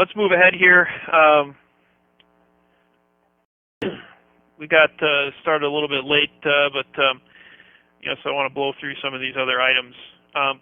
let's move ahead here. We got started a little bit late, but so I want to blow through some of these other items.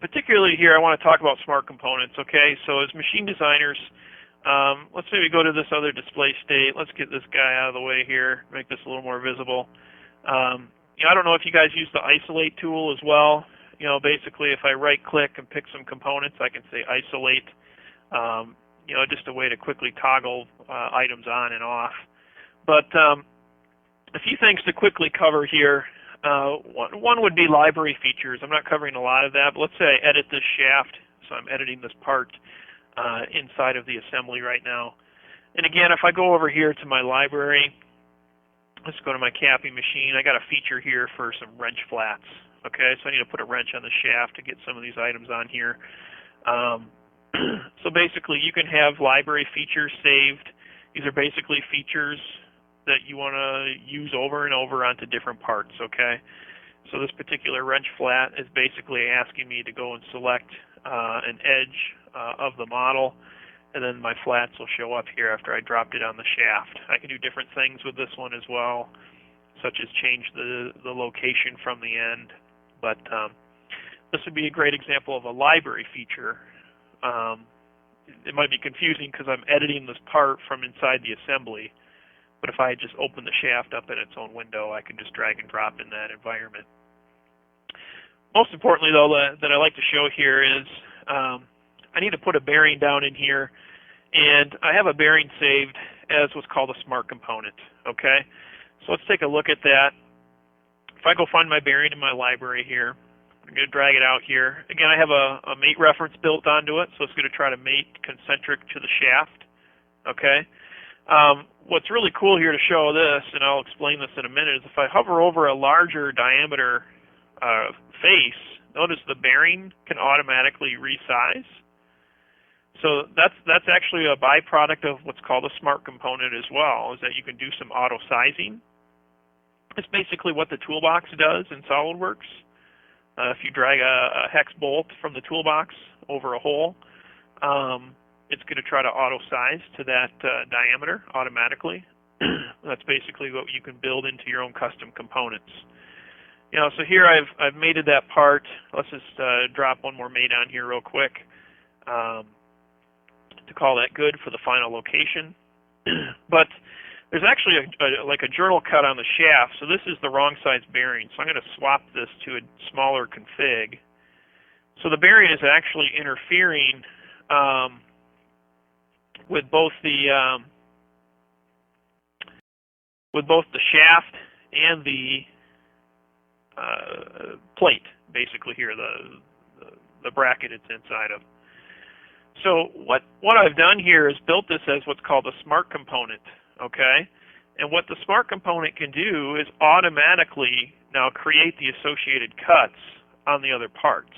Particularly here, I want to talk about smart components. Okay, so as machine designers, let's maybe go to this other display state. Let's get this guy out of the way here, make this a little more visible. I don't know if you guys use the isolate tool as well. Basically, if I right-click and pick some components, I can say isolate. Just a way to quickly toggle items on and off. But a few things to quickly cover here. One would be library features. I'm not covering a lot of that, but let's say I edit this shaft. So I'm editing this part inside of the assembly right now. And again, if I go over here to my library, let's go to my capping machine. I got a feature here for some wrench flats. Okay, so I need to put a wrench on the shaft to get some of these items on here. So basically, you can have library features saved. These are basically features that you want to use over and over onto different parts, okay? So this particular wrench flat is basically asking me to go and select an edge of the model, and then my flats will show up here after I dropped it on the shaft. I can do different things with this one as well, such as change the location from the end, but this would be a great example of a library feature. It might be confusing because I'm editing this part from inside the assembly, but if I just open the shaft up in its own window, I can just drag and drop in that environment. Most importantly, though, that I like to show here is I need to put a bearing down in here, and I have a bearing saved as what's called a smart component, okay? So let's take a look at that. If I go find my bearing in my library here, I'm going to drag it out here. Again, I have a mate reference built onto it, so it's going to try to mate concentric to the shaft, okay? What's really cool here to show this, and I'll explain this in a minute, is if I hover over a larger diameter face, notice the bearing can automatically resize. So that's actually a byproduct of what's called a smart component as well, is that you can do some auto sizing. It's basically what the toolbox does in SolidWorks. If you drag a hex bolt from the toolbox over a hole, it's going to try to auto size to that diameter automatically. That's basically what you can build into your own custom components. So here I've mated that part. Let's just drop one more mate on here real quick to call that good for the final location. But there's actually like a journal cut on the shaft, so this is the wrong size bearing. So I'm going to swap this to a smaller config. So the bearing is actually interfering with both the shaft and the plate, basically here, the bracket it's inside of. So what I've done here is built this as what's called a smart component, okay? And what the smart component can do is automatically now create the associated cuts on the other parts.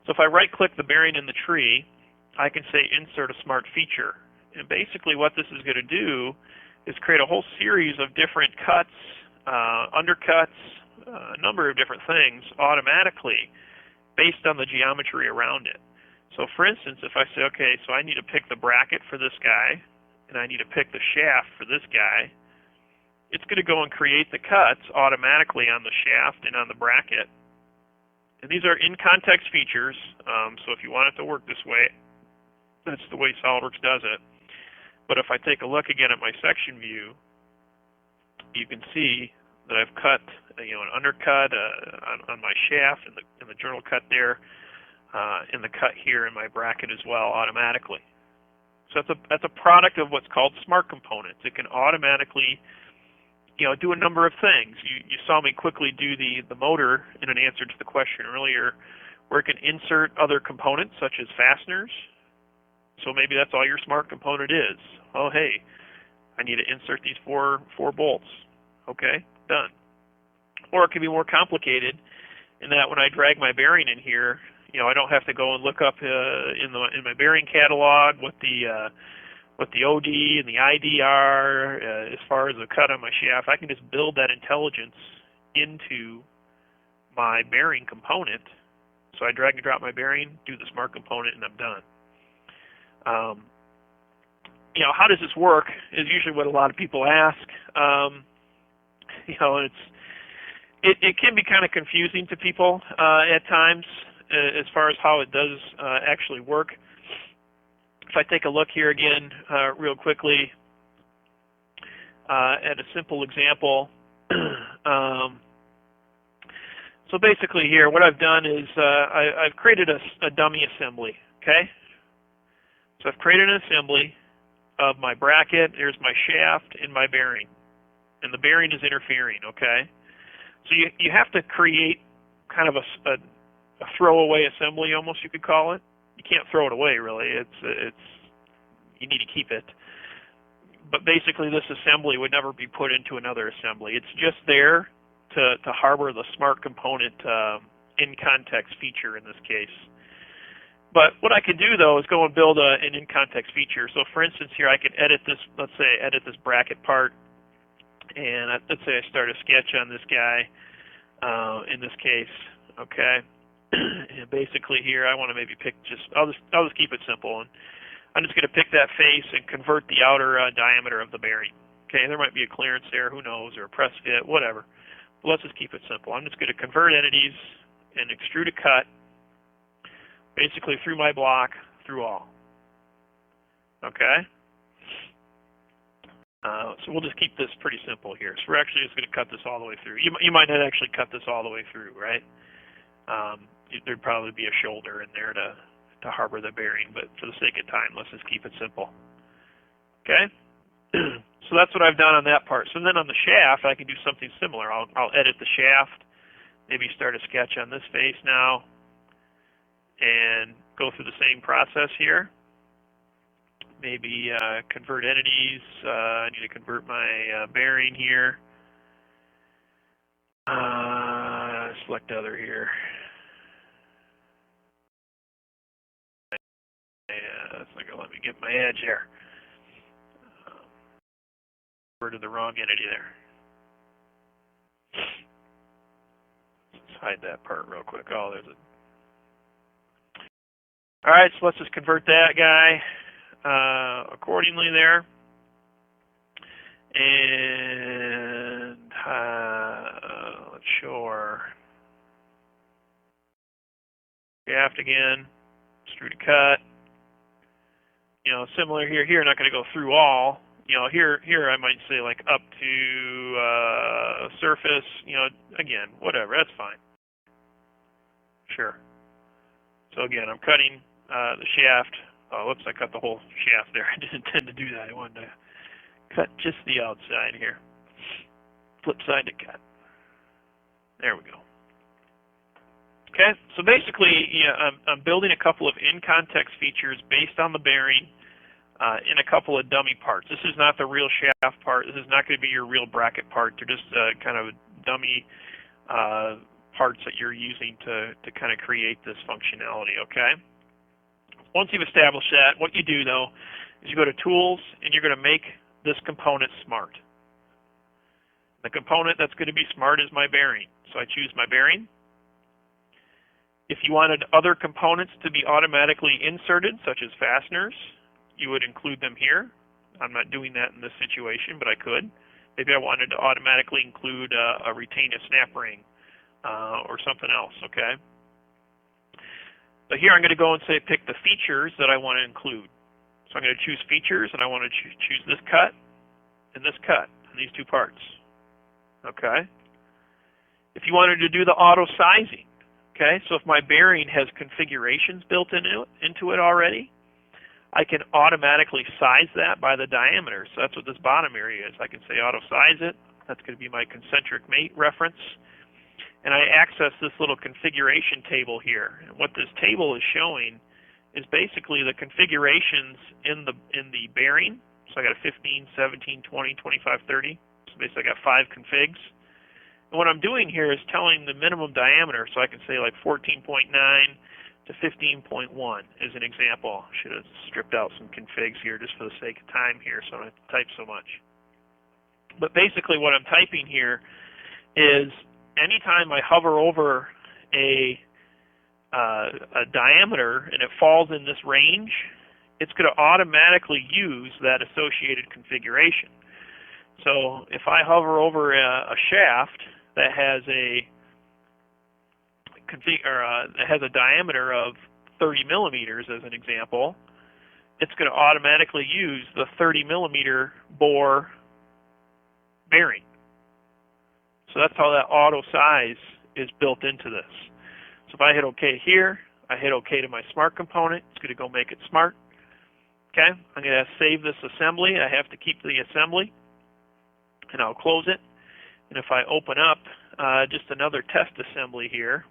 So if I right-click the bearing in the tree, I can say insert a smart feature. And basically what this is going to do is create a whole series of different cuts, undercuts, a number of different things automatically based on the geometry around it. So for instance, if I say, okay, so I need to pick the bracket for this guy, and I need to pick the shaft for this guy, it's going to go and create the cuts automatically on the shaft and on the bracket. And these are in-context features, so if you want it to work this way, that's the way SolidWorks does it. But if I take a look again at my section view, you can see that I've cut an undercut on my shaft and the journal cut there, and the cut here in my bracket as well automatically. So that's a product of what's called smart components. It can automatically do a number of things. You saw me quickly do the motor in an answer to the question earlier, where it can insert other components such as fasteners. So maybe that's all your smart component is. Oh, hey, I need to insert these four bolts. Okay, done. Or it can be more complicated in that when I drag my bearing in here, I don't have to go and look up in my bearing catalog what the OD and the ID are as far as the cut on my shaft. I can just build that intelligence into my bearing component. So I drag and drop my bearing, do the smart component, and I'm done. how does this work is usually what a lot of people ask. And it can be kind of confusing to people at times as far as how it does actually work. If I take a look here again real quickly at a simple example. So basically here, what I've done is I've created a dummy assembly, okay? So I've created an assembly of my bracket, here's my shaft, and my bearing. And the bearing is interfering, okay? So you have to create kind of a throwaway assembly, almost, you could call it. You can't throw it away, really. It's you need to keep it. But basically, this assembly would never be put into another assembly. It's just there to harbor the smart component in-context feature in this case. But what I could do, though, is go and build an in-context feature. So for instance, here I could edit this, let's say I edit this bracket part, and let's say I start a sketch on this guy in this case, okay? And basically here I want to maybe pick I'll just keep it simple, and I'm just going to pick that face and convert the outer diameter of the bearing. Okay, there might be a clearance there, who knows, or a press fit, whatever. But let's just keep it simple. I'm just going to convert entities and extrude a cut, basically through my block, through all. Okay? So we'll just keep this pretty simple here. So we're actually just going to cut this all the way through. You might not actually cut this all the way through, right? There'd probably be a shoulder in there to harbor the bearing, but for the sake of time, let's just keep it simple. Okay? So that's what I've done on that part. So then on the shaft, I can do something similar. I'll edit the shaft, maybe start a sketch on this face now, and go through the same process here. Maybe convert entities. I need to convert my bearing here. Select other here. That's not going to let me get my edge there. Converted the wrong entity there. Let's hide that part real quick. Oh, there's a... All right, so let's just convert that guy accordingly there. And let's show our shaft again. Extrude a cut. Similar here. Here, not going to go through all. Here I might say like up to surface. Again, whatever. That's fine. Sure. So again, I'm cutting the shaft. Oh, whoops! I cut the whole shaft there. I didn't intend to do that. I wanted to cut just the outside here. Flip side to cut. There we go. Okay, so basically, I'm building a couple of in-context features based on the bearing in a couple of dummy parts. This is not the real shaft part. This is not going to be your real bracket part. They're just kind of dummy parts that you're using to kind of create this functionality, okay? Once you've established that, what you do, though, is you go to Tools, and you're going to make this component smart. The component that's going to be smart is my bearing. So I choose my bearing. If you wanted other components to be automatically inserted, such as fasteners, you would include them here. I'm not doing that in this situation, but I could. Maybe I wanted to automatically include a retain a snap ring or something else, okay? But here I'm going to go and say pick the features that I want to include. So I'm going to choose features, and I want to choose this cut and these two parts, okay? If you wanted to do the auto sizing, okay, so if my bearing has configurations built into it already, I can automatically size that by the diameter. So that's what this bottom area is. I can say auto size it. That's going to be my concentric mate reference. And I access this little configuration table here. And what this table is showing is basically the configurations in the bearing. So I got a 15, 17, 20, 25, 30. So basically I got 5 configs. And what I'm doing here is telling the minimum diameter, so I can say like 14.9 to 15.1 as an example. Should have stripped out some configs here just for the sake of time here, so I don't have to type so much. But basically what I'm typing here is anytime I hover over a diameter and it falls in this range, it's going to automatically use that associated configuration. So if I hover over a shaft that has a diameter of 30 millimeters as an example, it's going to automatically use the 30 millimeter bore bearing. So that's how that auto size is built into this. So if I hit OK here, I hit OK to my smart component, it's going to go make it smart. Okay, I'm going to save this assembly. I have to keep the assembly, and I'll close it. And if I open up just another test assembly here,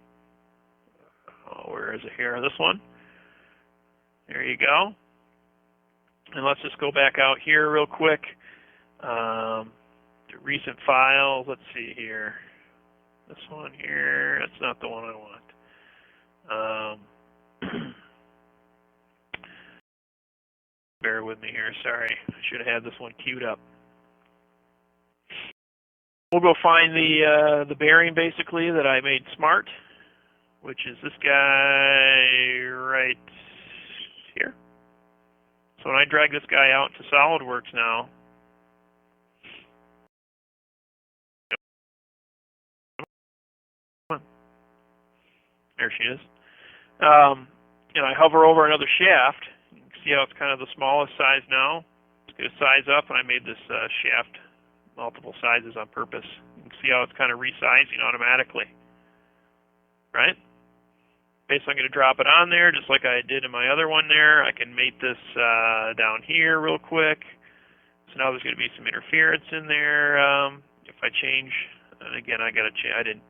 where is it here? This one. There you go. And let's just go back out here real quick. To recent files. Let's see here. This one here. That's not the one I want. Bear with me here. Sorry, I should have had this one queued up. We'll go find the bearing basically that I made smart, which is this guy right here. So when I drag this guy out to SolidWorks now, there she is. And I hover over another shaft. You can see how it's kind of the smallest size now. It's going to size up, and I made this shaft multiple sizes on purpose. You can see how it's kind of resizing automatically, right? Basically, I'm going to drop it on there just like I did in my other one there. I can mate this down here real quick. So now there's going to be some interference in there. If I change, and again, I didn't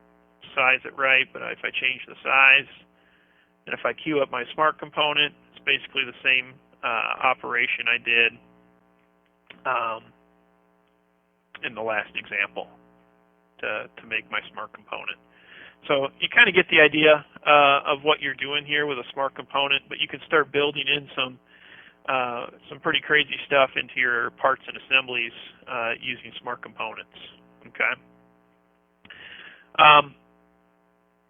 size it right, but if I change the size, and if I queue up my smart component, it's basically the same operation I did in the last example to make my smart component. So you kind of get the idea of what you're doing here with a smart component, but you can start building in some pretty crazy stuff into your parts and assemblies using smart components. Okay.